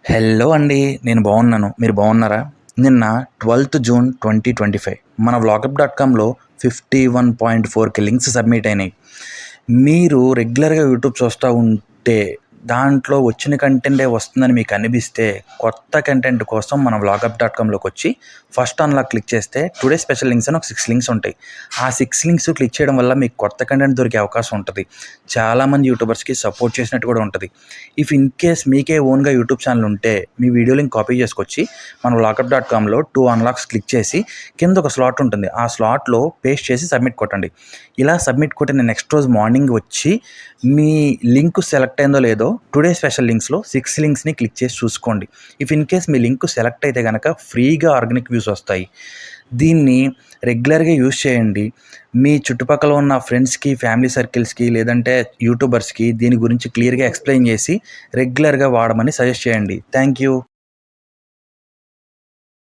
Hello అండి. నేను బాగున్నాను. మీరు బాగున్నారా? నిన్న 12థ్ జూన్ 2025 మన వ్లాగప్.కామ్‌లో 51.4K లింక్స్ సబ్మిట్ అయినాయి. మీరు రెగ్యులర్‌గా యూట్యూబ్ చూస్తూ ఉంటే దాంట్లో వచ్చిన కంటెంటే వస్తుందని మీకు అనిపిస్తే కొత్త కంటెంట్ కోసం మన వ్లాగప్.కామ్‌లోకి వచ్చి ఫస్ట్ అన్లాక్ క్లిక్ చేస్తే టుడే స్పెషల్ లింక్స్ అని ఒక 6 లింక్స్ ఉంటాయి. ఆ 6 లింక్స్ క్లిక్ చేయడం వల్ల మీకు కొత్త కంటెంట్ దొరికే అవకాశం ఉంటుంది. చాలామంది యూట్యూబర్స్కి సపోర్ట్ చేసినట్టు కూడా ఉంటుంది. ఇఫ్ ఇన్ కేస్ మీకే ఓన్గా యూట్యూబ్ ఛానల్ ఉంటే మీ వీడియో లింక్ కాపీ చేసుకొచ్చి మన వ్లాగప్.కామ్‌లో 2 అన్లాక్స్ క్లిక్ చేసి కింద ఒక స్లాట్ ఉంటుంది. ఆ స్లాట్లో పేస్ట్ చేసి సబ్మిట్ కొట్టండి. ఇలా సబ్మిట్ కొట్టిన నెక్స్ట్ రోజు మార్నింగ్ వచ్చి మీ లింక్ సెలెక్ట్ అయిందో లేదో టుడే స్పెషల్ లింక్స్లో 6 లింక్స్ని క్లిక్ చేసి చూసుకోండి. If in case me link select అయితే కనుక ఫ్రీగా ఆర్గానిక్ వ్యూస్ వస్తాయి. దీన్ని రెగ్యులర్గా యూజ్ చేయండి. మీ చుట్టుపక్కల ఉన్న ఫ్రెండ్స్కి, ఫ్యామిలీ సర్కిల్స్కి, లేదంటే యూట్యూబర్స్కి దీని గురించి క్లియర్గా ఎక్స్ప్లెయిన్ చేసి రెగ్యులర్గా వాడమని సజెస్ట్ చేయండి. Thank you.